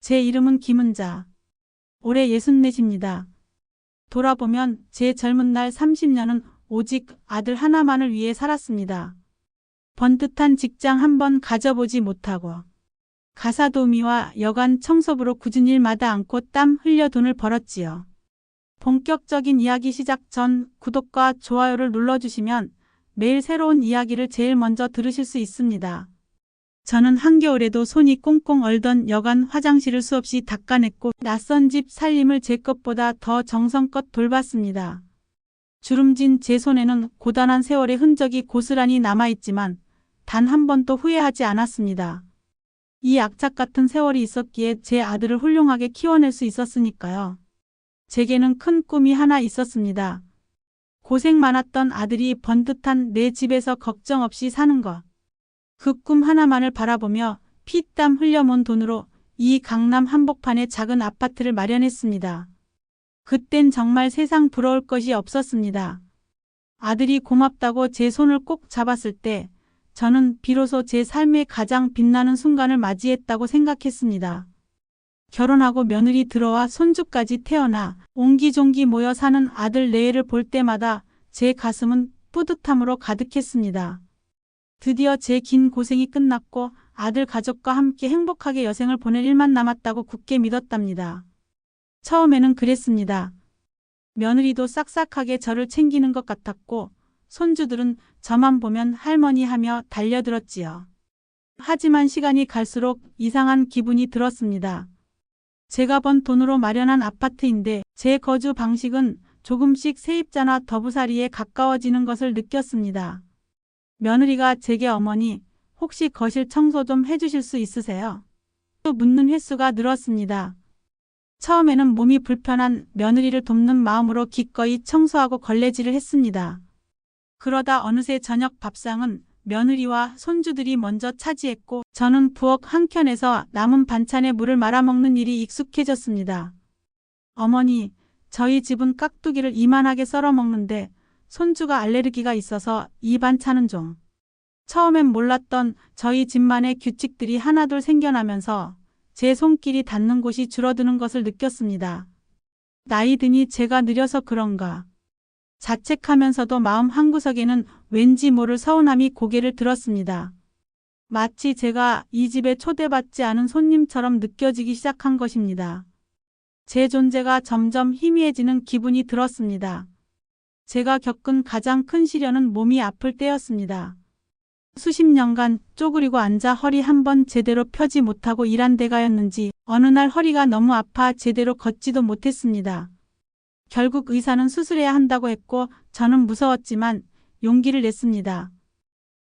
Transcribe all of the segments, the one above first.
제 이름은 김은자. 올해 64입니다. 돌아보면 제 젊은 날 30년은 오직 아들 하나만을 위해 살았습니다. 번듯한 직장 한 번 가져보지 못하고 가사도우미와 여간 청소부로 굳은 일마다 않고 땀 흘려 돈을 벌었지요. 본격적인 이야기 시작 전 구독과 좋아요를 눌러주시면 매일 새로운 이야기를 제일 먼저 들으실 수 있습니다. 저는 한겨울에도 손이 꽁꽁 얼던 여간 화장실을 수없이 닦아냈고 낯선 집 살림을 제 것보다 더 정성껏 돌봤습니다. 주름진 제 손에는 고단한 세월의 흔적이 고스란히 남아있지만 단 한 번도 후회하지 않았습니다. 이 악착 같은 세월이 있었기에 제 아들을 훌륭하게 키워낼 수 있었으니까요. 제게는 큰 꿈이 하나 있었습니다. 고생 많았던 아들이 번듯한 내 집에서 걱정 없이 사는 것. 그 꿈 하나만을 바라보며 피땀 흘려 모은 돈으로 이 강남 한복판에 작은 아파트를 마련했습니다. 그땐 정말 세상 부러울 것이 없었습니다. 아들이 고맙다고 제 손을 꼭 잡았을 때 저는 비로소 제 삶의 가장 빛나는 순간을 맞이했다고 생각했습니다. 결혼하고 며느리 들어와 손주까지 태어나 옹기종기 모여 사는 아들 내외를 볼 때마다 제 가슴은 뿌듯함으로 가득했습니다. 드디어 제 긴 고생이 끝났고 아들 가족과 함께 행복하게 여생을 보낼 일만 남았다고 굳게 믿었답니다. 처음에는 그랬습니다. 며느리도 싹싹하게 저를 챙기는 것 같았고 손주들은 저만 보면 할머니 하며 달려들었지요. 하지만 시간이 갈수록 이상한 기분이 들었습니다. 제가 번 돈으로 마련한 아파트인데 제 거주 방식은 조금씩 세입자나 더부살이에 가까워지는 것을 느꼈습니다. 며느리가 제게 어머니, 혹시 거실 청소 좀 해주실 수 있으세요? 또 묻는 횟수가 늘었습니다. 처음에는 몸이 불편한 며느리를 돕는 마음으로 기꺼이 청소하고 걸레질을 했습니다. 그러다 어느새 저녁 밥상은 며느리와 손주들이 먼저 차지했고 저는 부엌 한켠에서 남은 반찬에 물을 말아먹는 일이 익숙해졌습니다. 어머니, 저희 집은 깍두기를 이만하게 썰어 먹는데 손주가 알레르기가 있어서 이 반찬은 좀. 처음엔 몰랐던 저희 집만의 규칙들이 하나둘 생겨나면서 제 손길이 닿는 곳이 줄어드는 것을 느꼈습니다. 나이 드니 제가 느려서 그런가. 자책하면서도 마음 한구석에는 왠지 모를 서운함이 고개를 들었습니다. 마치 제가 이 집에 초대받지 않은 손님처럼 느껴지기 시작한 것입니다. 제 존재가 점점 희미해지는 기분이 들었습니다. 제가 겪은 가장 큰 시련은 몸이 아플 때였습니다. 수십 년간 쪼그리고 앉아 허리 한번 제대로 펴지 못하고 일한 데가였는지 어느 날 허리가 너무 아파 제대로 걷지도 못했습니다. 결국 의사는 수술해야 한다고 했고 저는 무서웠지만 용기를 냈습니다.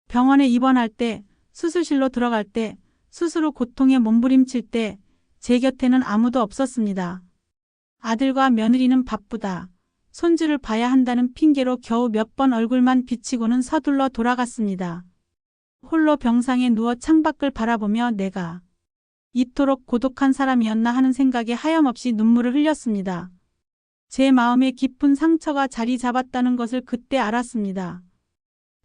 병원에 입원할 때, 수술실로 들어갈 때, 수술 후 고통에 몸부림칠 때 제 곁에는 아무도 없었습니다. 아들과 며느리는 바쁘다. 손주를 봐야 한다는 핑계로 겨우 몇 번 얼굴만 비치고는 서둘러 돌아갔습니다. 홀로 병상에 누워 창밖을 바라보며 내가 이토록 고독한 사람이었나 하는 생각에 하염없이 눈물을 흘렸습니다. 제 마음에 깊은 상처가 자리 잡았다는 것을 그때 알았습니다.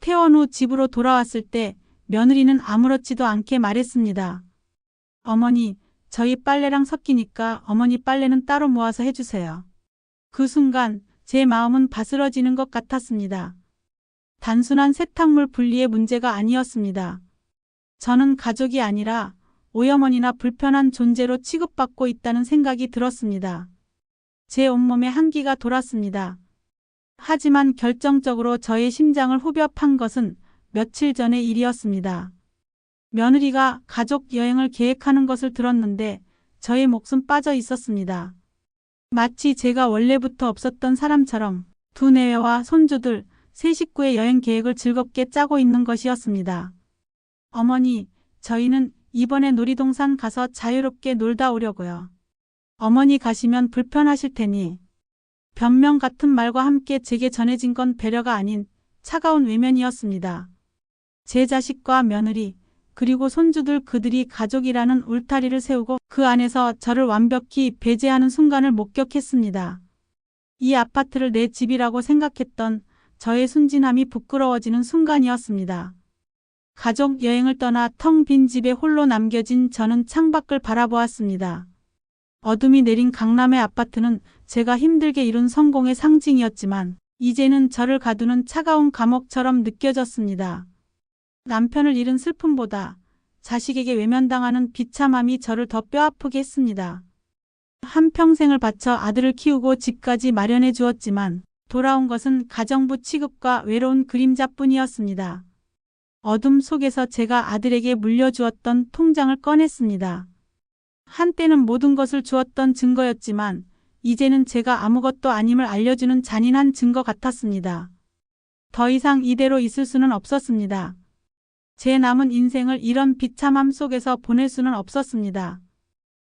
퇴원 후 집으로 돌아왔을 때 며느리는 아무렇지도 않게 말했습니다. 어머니, 저희 빨래랑 섞이니까 어머니 빨래는 따로 모아서 해주세요. 그 순간 제 마음은 바스러지는 것 같았습니다. 단순한 세탁물 분리의 문제가 아니었습니다. 저는 가족이 아니라 오여머니나 불편한 존재로 취급받고 있다는 생각이 들었습니다. 제 온몸에 한기가 돌았습니다. 하지만 결정적으로 저의 심장을 후벼 판 것은 며칠 전의 일이었습니다. 며느리가 가족 여행을 계획하는 것을 들었는데 저의 몫은 빠져 있었습니다. 마치 제가 원래부터 없었던 사람처럼 두 내외와 손주들, 세 식구의 여행 계획을 즐겁게 짜고 있는 것이었습니다. 어머니, 저희는 이번에 놀이동산 가서 자유롭게 놀다 오려고요. 어머니 가시면 불편하실 테니. 변명 같은 말과 함께 제게 전해진 건 배려가 아닌 차가운 외면이었습니다. 제 자식과 며느리, 그리고 손주들 그들이 가족이라는 울타리를 세우고 그 안에서 저를 완벽히 배제하는 순간을 목격했습니다. 이 아파트를 내 집이라고 생각했던 저의 순진함이 부끄러워지는 순간이었습니다. 가족 여행을 떠나 텅 빈 집에 홀로 남겨진 저는 창밖을 바라보았습니다. 어둠이 내린 강남의 아파트는 제가 힘들게 이룬 성공의 상징이었지만 이제는 저를 가두는 차가운 감옥처럼 느껴졌습니다. 남편을 잃은 슬픔보다 자식에게 외면당하는 비참함이 저를 더 뼈아프게 했습니다. 한평생을 바쳐 아들을 키우고 집까지 마련해 주었지만 돌아온 것은 가정부 취급과 외로운 그림자뿐이었습니다. 어둠 속에서 제가 아들에게 물려주었던 통장을 꺼냈습니다. 한때는 모든 것을 주었던 증거였지만 이제는 제가 아무것도 아님을 알려주는 잔인한 증거 같았습니다. 더 이상 이대로 있을 수는 없었습니다. 제 남은 인생을 이런 비참함 속에서 보낼 수는 없었습니다.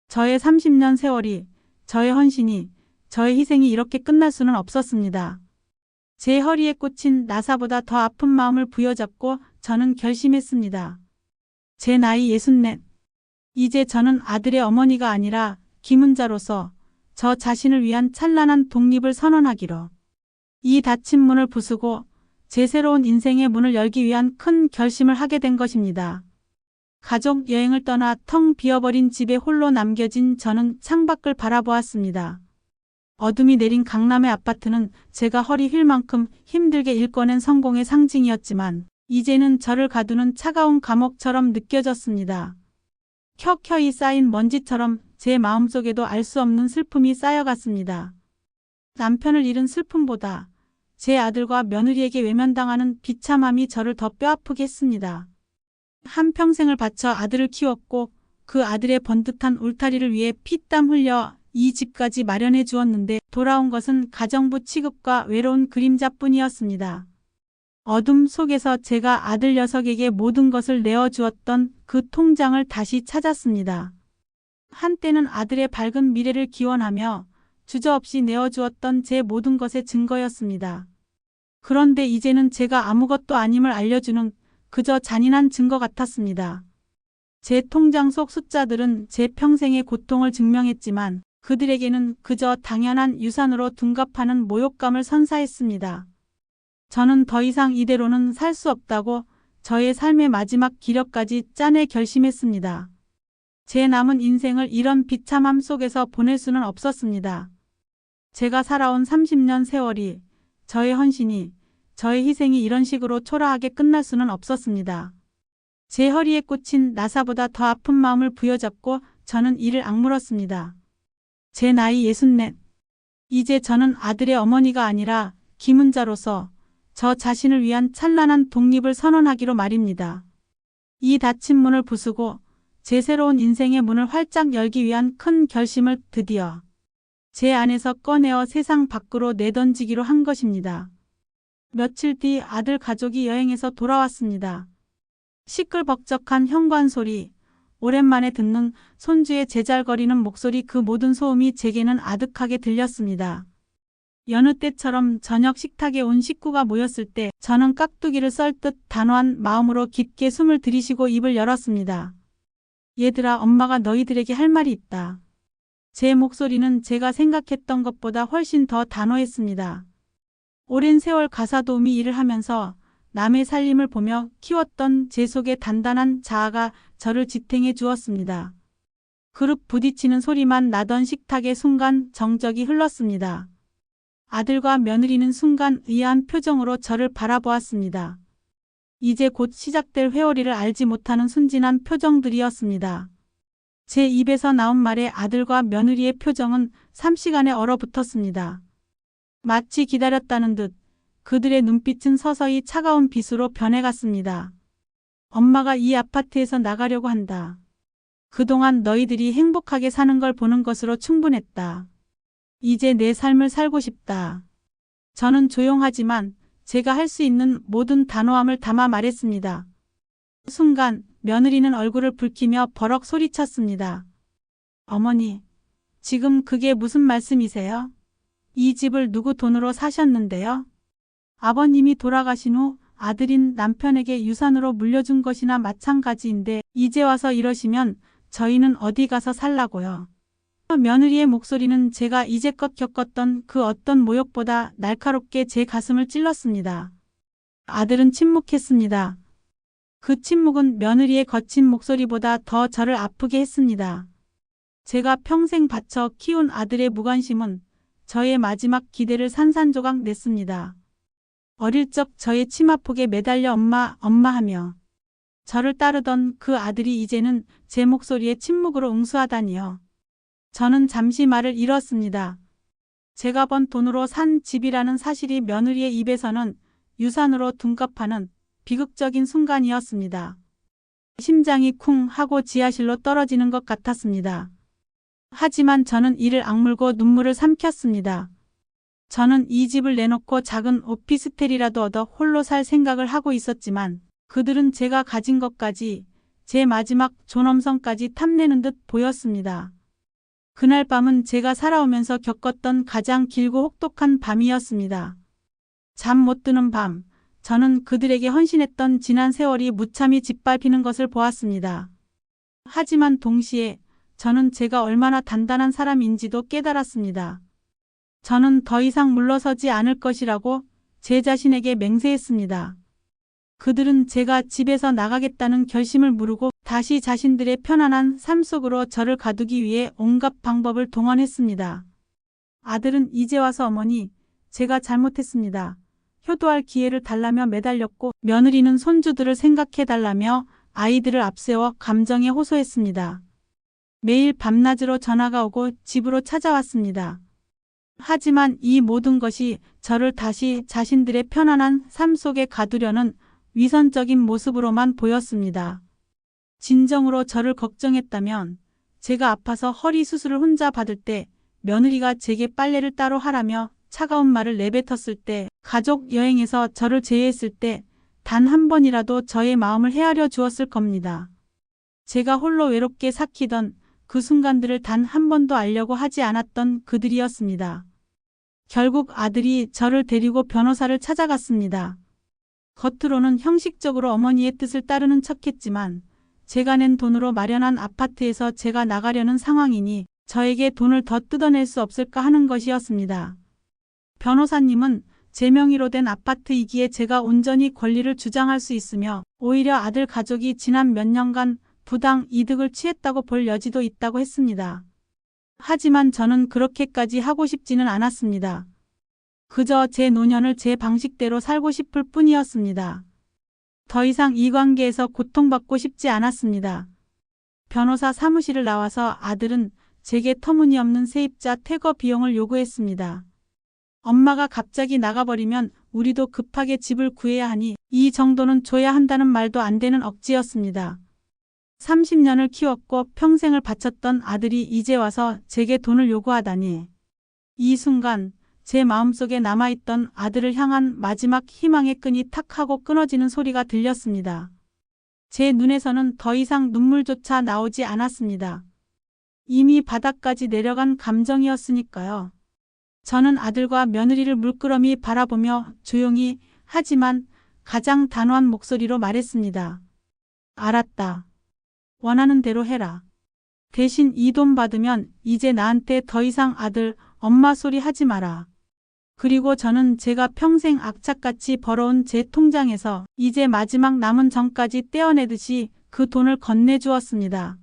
저의 30년 세월이, 저의 헌신이, 저의 희생이 이렇게 끝날 수는 없었습니다. 제 허리에 꽂힌 나사보다 더 아픈 마음을 부여잡고 저는 결심했습니다. 제 나이 64. 이제 저는 아들의 어머니가 아니라 김은자로서 저 자신을 위한 찬란한 독립을 선언하기로. 이 닫힌 문을 부수고 제 새로운 인생의 문을 열기 위한 큰 결심을 하게 된 것입니다. 가족 여행을 떠나 텅 비어버린 집에 홀로 남겨진 저는 창밖을 바라보았습니다. 어둠이 내린 강남의 아파트는 제가 허리 휠 만큼 힘들게 일궈낸 성공의 상징이었지만 이제는 저를 가두는 차가운 감옥처럼 느껴졌습니다. 켜켜이 쌓인 먼지처럼 제 마음속에도 알 수 없는 슬픔이 쌓여갔습니다. 남편을 잃은 슬픔보다 제 아들과 며느리에게 외면당하는 비참함이 저를 더 뼈아프게 했습니다. 한평생을 바쳐 아들을 키웠고 그 아들의 번듯한 울타리를 위해 피땀 흘려 이 집까지 마련해 주었는데 돌아온 것은 가정부 취급과 외로운 그림자뿐이었습니다. 어둠 속에서 제가 아들 녀석에게 모든 것을 내어주었던 그 통장을 다시 찾았습니다. 한때는 아들의 밝은 미래를 기원하며 주저없이 내어주었던 제 모든 것의 증거였습니다. 그런데 이제는 제가 아무것도 아님을 알려주는 그저 잔인한 증거 같았습니다. 제 통장 속 숫자들은 제 평생의 고통을 증명했지만 그들에게는 그저 당연한 유산으로 둔갑하는 모욕감을 선사했습니다. 저는 더 이상 이대로는 살 수 없다고 저의 삶의 마지막 기력까지 짜내 결심했습니다. 제 남은 인생을 이런 비참함 속에서 보낼 수는 없었습니다. 제가 살아온 30년 세월이, 저의 헌신이, 저의 희생이 이런 식으로 초라하게 끝날 수는 없었습니다. 제 허리에 꽂힌 나사보다 더 아픈 마음을 부여잡고 저는 이를 악물었습니다. 제 나이 64. 이제 저는 아들의 어머니가 아니라 김은자로서 저 자신을 위한 찬란한 독립을 선언하기로 말입니다. 이 닫힌 문을 부수고 제 새로운 인생의 문을 활짝 열기 위한 큰 결심을 드디어 제 안에서 꺼내어 세상 밖으로 내던지기로 한 것입니다. 며칠 뒤 아들 가족이 여행에서 돌아왔습니다. 시끌벅적한 현관 소리, 오랜만에 듣는 손주의 제잘거리는 목소리, 그 모든 소음이 제게는 아득하게 들렸습니다. 여느 때처럼 저녁 식탁에 온 식구가 모였을 때 저는 깍두기를 썰듯 단호한 마음으로 깊게 숨을 들이쉬고 입을 열었습니다. 얘들아, 엄마가 너희들에게 할 말이 있다. 제 목소리는 제가 생각했던 것보다 훨씬 더 단호했습니다. 오랜 세월 가사도우미 일을 하면서 남의 살림을 보며 키웠던 제 속의 단단한 자아가 저를 지탱해 주었습니다. 그릇 부딪히는 소리만 나던 식탁의 순간 정적이 흘렀습니다. 아들과 며느리는 순간 의아한 표정으로 저를 바라보았습니다. 이제 곧 시작될 회오리를 알지 못하는 순진한 표정들이었습니다. 제 입에서 나온 말에 아들과 며느리의 표정은 삼시간에 얼어붙었습니다. 마치 기다렸다는 듯 그들의 눈빛은 서서히 차가운 빛으로 변해갔습니다. 엄마가 이 아파트에서 나가려고 한다. 그동안 너희들이 행복하게 사는 걸 보는 것으로 충분했다. 이제 내 삶을 살고 싶다. 저는 조용하지만 제가 할 수 있는 모든 단호함을 담아 말했습니다. 순간 며느리는 얼굴을 붉히며 버럭 소리쳤습니다. 어머니, 지금 그게 무슨 말씀이세요? 이 집을 누구 돈으로 사셨는데요? 아버님이 돌아가신 후 아들인 남편에게 유산으로 물려준 것이나 마찬가지인데 이제 와서 이러시면 저희는 어디 가서 살라고요? 며느리의 목소리는 제가 이제껏 겪었던 그 어떤 모욕보다 날카롭게 제 가슴을 찔렀습니다. 아들은 침묵했습니다. 그 침묵은 며느리의 거친 목소리보다 더 저를 아프게 했습니다. 제가 평생 바쳐 키운 아들의 무관심은 저의 마지막 기대를 산산조각 냈습니다. 어릴 적 저의 치마폭에 매달려 엄마, 엄마 하며 저를 따르던 그 아들이 이제는 제 목소리에 침묵으로 응수하다니요. 저는 잠시 말을 잃었습니다. 제가 번 돈으로 산 집이라는 사실이 며느리의 입에서는 유산으로 둔갑하는 비극적인 순간이었습니다. 심장이 쿵 하고 지하실로 떨어지는 것 같았습니다. 하지만 저는 이를 악물고 눈물을 삼켰습니다. 저는 이 집을 내놓고 작은 오피스텔이라도 얻어 홀로 살 생각을 하고 있었지만 그들은 제가 가진 것까지 제 마지막 존엄성까지 탐내는 듯 보였습니다. 그날 밤은 제가 살아오면서 겪었던 가장 길고 혹독한 밤이었습니다. 잠 못 드는 밤, 저는 그들에게 헌신했던 지난 세월이 무참히 짓밟히는 것을 보았습니다. 하지만 동시에 저는 제가 얼마나 단단한 사람인지도 깨달았습니다. 저는 더 이상 물러서지 않을 것이라고 제 자신에게 맹세했습니다. 그들은 제가 집에서 나가겠다는 결심을 무르고 다시 자신들의 편안한 삶 속으로 저를 가두기 위해 온갖 방법을 동원했습니다. 아들은 이제 와서 어머니, 제가 잘못했습니다. 효도할 기회를 달라며 매달렸고 며느리는 손주들을 생각해달라며 아이들을 앞세워 감정에 호소했습니다. 매일 밤낮으로 전화가 오고 집으로 찾아왔습니다. 하지만 이 모든 것이 저를 다시 자신들의 편안한 삶 속에 가두려는 위선적인 모습으로만 보였습니다. 진정으로 저를 걱정했다면 제가 아파서 허리 수술을 혼자 받을 때 며느리가 제게 빨래를 따로 하라며 차가운 말을 내뱉었을 때 가족 여행에서 저를 제외했을 때 단 한 번이라도 저의 마음을 헤아려 주었을 겁니다. 제가 홀로 외롭게 삭히던 그 순간들을 단 한 번도 알려고 하지 않았던 그들이었습니다. 결국 아들이 저를 데리고 변호사를 찾아갔습니다. 겉으로는 형식적으로 어머니의 뜻을 따르는 척했지만 제가 낸 돈으로 마련한 아파트에서 제가 나가려는 상황이니 저에게 돈을 더 뜯어낼 수 없을까 하는 것이었습니다. 변호사님은 제 명의로 된 아파트이기에 제가 온전히 권리를 주장할 수 있으며 오히려 아들 가족이 지난 몇 년간 부당 이득을 취했다고 볼 여지도 있다고 했습니다. 하지만 저는 그렇게까지 하고 싶지는 않았습니다. 그저 제 노년을 제 방식대로 살고 싶을 뿐이었습니다. 더 이상 이 관계에서 고통받고 싶지 않았습니다. 변호사 사무실을 나와서 아들은 제게 터무니없는 세입자 퇴거 비용을 요구했습니다. 엄마가 갑자기 나가버리면 우리도 급하게 집을 구해야 하니 이 정도는 줘야 한다는 말도 안 되는 억지였습니다. 30년을 키웠고 평생을 바쳤던 아들이 이제 와서 제게 돈을 요구하다니. 이 순간 제 마음속에 남아있던 아들을 향한 마지막 희망의 끈이 탁 하고 끊어지는 소리가 들렸습니다. 제 눈에서는 더 이상 눈물조차 나오지 않았습니다. 이미 바닥까지 내려간 감정이었으니까요. 저는 아들과 며느리를 물끄러미 바라보며 조용히 하지만 가장 단호한 목소리로 말했습니다. 알았다. 원하는 대로 해라. 대신 이 돈 받으면 이제 나한테 더 이상 아들, 엄마 소리 하지 마라. 그리고 저는 제가 평생 악착같이 벌어온 제 통장에서 이제 마지막 남은 정까지 떼어내듯이 그 돈을 건네주었습니다.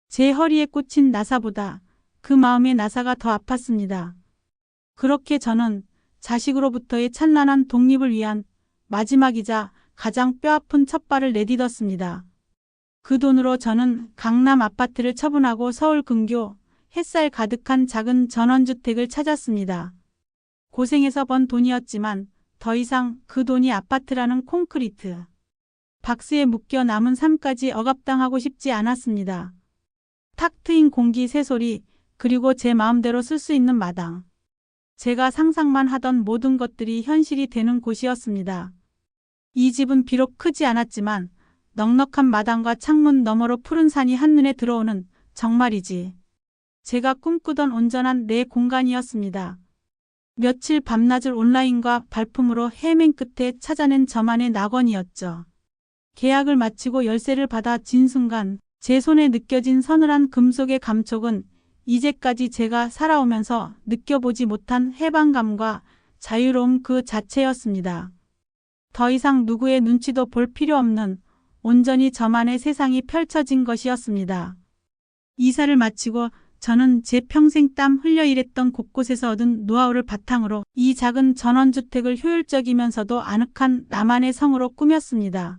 제 허리에 꽂힌 나사보다 그 마음의 나사가 더 아팠습니다. 그렇게 저는 자식으로부터의 찬란한 독립을 위한 마지막이자 가장 뼈아픈 첫발을 내딛었습니다. 그 돈으로 저는 강남 아파트를 처분하고 서울 근교 햇살 가득한 작은 전원주택을 찾았습니다. 고생해서 번 돈이었지만 더 이상 그 돈이 아파트라는 콘크리트 박스에 묶여 남은 삶까지 억압당하고 싶지 않았습니다. 탁 트인 공기 새소리 그리고 제 마음대로 쓸 수 있는 마당. 제가 상상만 하던 모든 것들이 현실이 되는 곳이었습니다. 이 집은 비록 크지 않았지만 넉넉한 마당과 창문 너머로 푸른 산이 한눈에 들어오는 정말이지. 제가 꿈꾸던 온전한 내 공간이었습니다. 며칠 밤낮을 온라인과 발품으로 헤맨 끝에 찾아낸 저만의 낙원이었죠. 계약을 마치고 열쇠를 받아 진 순간 제 손에 느껴진 서늘한 금속의 감촉은 이제까지 제가 살아오면서 느껴보지 못한 해방감과 자유로움 그 자체였습니다. 더 이상 누구의 눈치도 볼 필요 없는 온전히 저만의 세상이 펼쳐진 것이었습니다. 이사를 마치고 저는 제 평생 땀 흘려 일했던 곳곳에서 얻은 노하우를 바탕으로 이 작은 전원주택을 효율적이면서도 아늑한 나만의 성으로 꾸몄습니다.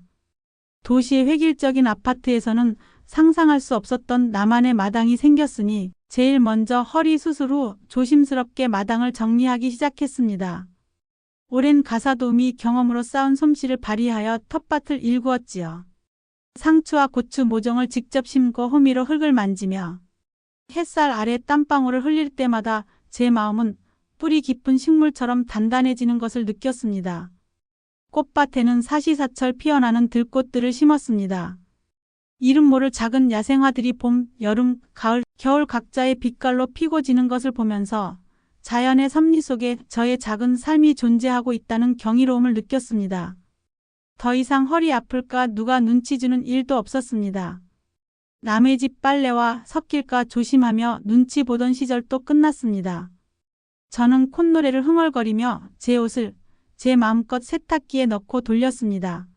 도시의 획일적인 아파트에서는 상상할 수 없었던 나만의 마당이 생겼으니 제일 먼저 허리 수술 후 조심스럽게 마당을 정리하기 시작했습니다. 오랜 가사도우미 경험으로 쌓은 솜씨를 발휘하여 텃밭을 일구었지요. 상추와 고추 모종을 직접 심고 호미로 흙을 만지며 햇살 아래 땀방울을 흘릴 때마다 제 마음은 뿌리 깊은 식물처럼 단단해지는 것을 느꼈습니다. 꽃밭에는 사시사철 피어나는 들꽃들을 심었습니다. 이름 모를 작은 야생화들이 봄, 여름, 가을, 겨울 각자의 빛깔로 피고 지는 것을 보면서 자연의 섭리 속에 저의 작은 삶이 존재하고 있다는 경이로움을 느꼈습니다. 더 이상 허리 아플까 누가 눈치 주는 일도 없었습니다. 남의 집 빨래와 섞일까 조심하며 눈치 보던 시절도 끝났습니다. 저는 콧노래를 흥얼거리며 제 옷을 제 마음껏 세탁기에 넣고 돌렸습니다.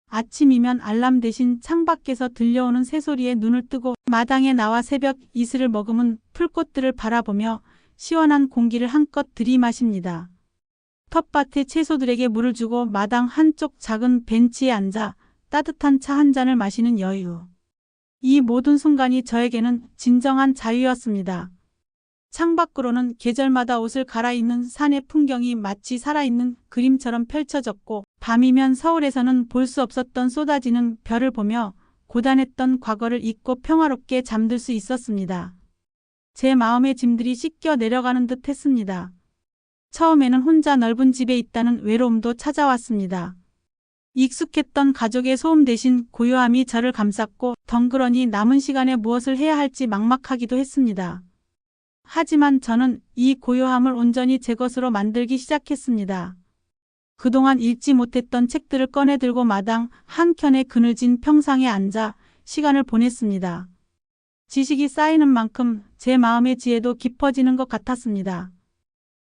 아침이면 알람 대신 창밖에서 들려오는 새소리에 눈을 뜨고 마당에 나와 새벽 이슬을 머금은 풀꽃들을 바라보며 시원한 공기를 한껏 들이마십니다. 텃밭에 채소들에게 물을 주고 마당 한쪽 작은 벤치에 앉아 따뜻한 차 한 잔을 마시는 여유. 이 모든 순간이 저에게는 진정한 자유였습니다. 창밖으로는 계절마다 옷을 갈아입는 산의 풍경이 마치 살아있는 그림처럼 펼쳐졌고 밤이면 서울에서는 볼 수 없었던 쏟아지는 별을 보며 고단했던 과거를 잊고 평화롭게 잠들 수 있었습니다. 제 마음의 짐들이 씻겨 내려가는 듯 했습니다. 처음에는 혼자 넓은 집에 있다는 외로움도 찾아왔습니다. 익숙했던 가족의 소음 대신 고요함이 저를 감쌌고 덩그러니 남은 시간에 무엇을 해야 할지 막막하기도 했습니다. 하지만 저는 이 고요함을 온전히 제 것으로 만들기 시작했습니다. 그동안 읽지 못했던 책들을 꺼내 들고 마당 한켠의 그늘진 평상에 앉아 시간을 보냈습니다. 지식이 쌓이는 만큼 제 마음의 지혜도 깊어지는 것 같았습니다.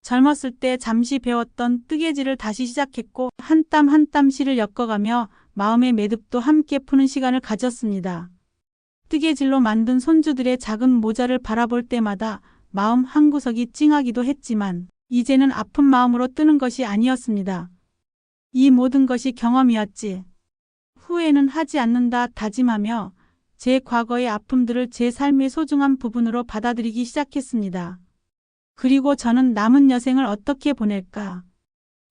젊었을 때 잠시 배웠던 뜨개질을 다시 시작했고 한 땀 한 땀 실을 엮어가며 마음의 매듭도 함께 푸는 시간을 가졌습니다. 뜨개질로 만든 손주들의 작은 모자를 바라볼 때마다 마음 한구석이 찡하기도 했지만 이제는 아픈 마음으로 뜨는 것이 아니었습니다. 이 모든 것이 경험이었지. 후회는 하지 않는다 다짐하며 제 과거의 아픔들을 제 삶의 소중한 부분으로 받아들이기 시작했습니다. 그리고 저는 남은 여생을 어떻게 보낼까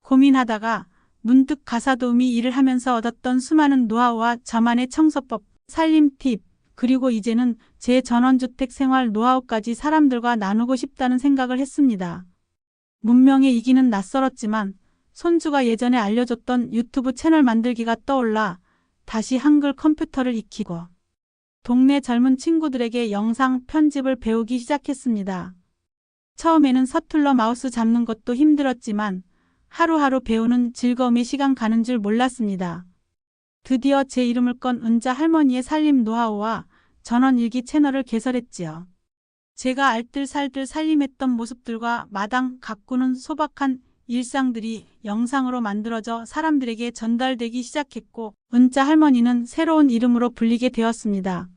고민하다가 문득 가사도우미 일을 하면서 얻었던 수많은 노하우와 저만의 청소법, 살림 팁, 그리고 이제는 제 전원주택 생활 노하우까지 사람들과 나누고 싶다는 생각을 했습니다. 문명에 이기는 낯설었지만 손주가 예전에 알려줬던 유튜브 채널 만들기가 떠올라 다시 한글 컴퓨터를 익히고 동네 젊은 친구들에게 영상 편집을 배우기 시작했습니다. 처음에는 서툴러 마우스 잡는 것도 힘들었지만 하루하루 배우는 즐거움의 시간 가는 줄 몰랐습니다. 드디어 제 이름을 건 은자 할머니의 살림 노하우와 전원일기 채널을 개설했지요. 제가 알뜰살뜰 살림했던 모습들과 마당 가꾸는 소박한 일상들이 영상으로 만들어져 사람들에게 전달되기 시작했고 은자 할머니는 새로운 이름으로 불리게 되었습니다.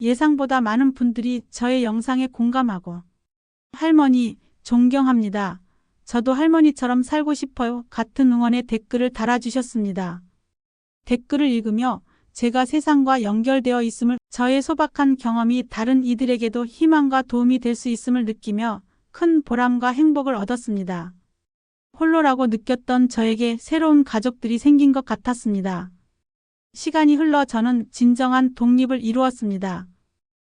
예상보다 많은 분들이 저의 영상에 공감하고 할머니, 존경합니다. 저도 할머니처럼 살고 싶어요. 같은 응원의 댓글을 달아주셨습니다. 댓글을 읽으며 제가 세상과 연결되어 있음을, 저의 소박한 경험이 다른 이들에게도 희망과 도움이 될 수 있음을 느끼며 큰 보람과 행복을 얻었습니다. 홀로라고 느꼈던 저에게 새로운 가족들이 생긴 것 같았습니다. 시간이 흘러 저는 진정한 독립을 이루었습니다.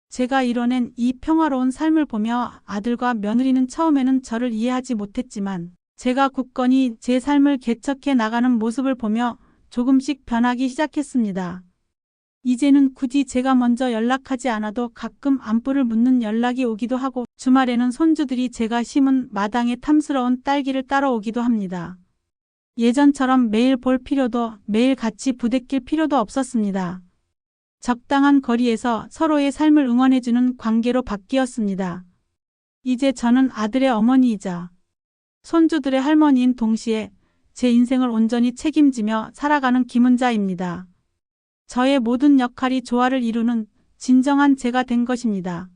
제가 이뤄낸 이 평화로운 삶을 보며 아들과 며느리는 처음에는 저를 이해하지 못했지만 제가 굳건히 제 삶을 개척해 나가는 모습을 보며 조금씩 변하기 시작했습니다. 이제는 굳이 제가 먼저 연락하지 않아도 가끔 안부를 묻는 연락이 오기도 하고 주말에는 손주들이 제가 심은 마당에 탐스러운 딸기를 따러 오기도 합니다. 예전처럼 매일 볼 필요도 매일 같이 부대낄 필요도 없었습니다. 적당한 거리에서 서로의 삶을 응원해주는 관계로 바뀌었습니다. 이제 저는 아들의 어머니이자 손주들의 할머니인 동시에 제 인생을 온전히 책임지며 살아가는 김은자입니다. 저의 모든 역할이 조화를 이루는 진정한 제가 된 것입니다.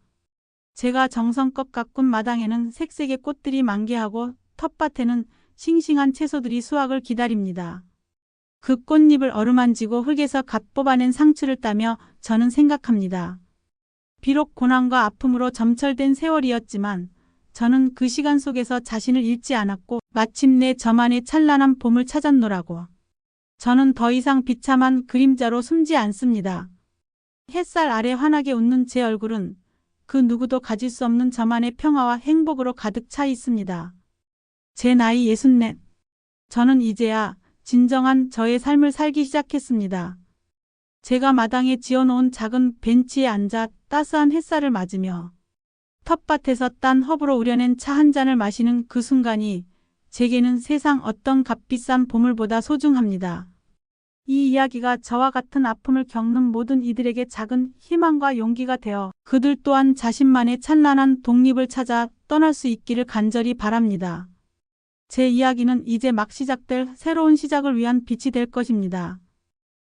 제가 정성껏 가꾼 마당에는 색색의 꽃들이 만개하고 텃밭에는 싱싱한 채소들이 수확을 기다립니다. 그 꽃잎을 어루만지고 흙에서 갓 뽑아낸 상추를 따며 저는 생각합니다. 비록 고난과 아픔으로 점철된 세월이었지만 저는 그 시간 속에서 자신을 잃지 않았고 마침내 저만의 찬란한 봄을 찾았노라고. 저는 더 이상 비참한 그림자로 숨지 않습니다. 햇살 아래 환하게 웃는 제 얼굴은 그 누구도 가질 수 없는 저만의 평화와 행복으로 가득 차 있습니다. 제 나이 64. 저는 이제야 진정한 저의 삶을 살기 시작했습니다. 제가 마당에 지어놓은 작은 벤치에 앉아 따스한 햇살을 맞으며 텃밭에서 딴 허브로 우려낸 차 한 잔을 마시는 그 순간이 제게는 세상 어떤 값비싼 보물보다 소중합니다. 이 이야기가 저와 같은 아픔을 겪는 모든 이들에게 작은 희망과 용기가 되어 그들 또한 자신만의 찬란한 독립을 찾아 떠날 수 있기를 간절히 바랍니다. 제 이야기는 이제 막 시작될 새로운 시작을 위한 빛이 될 것입니다.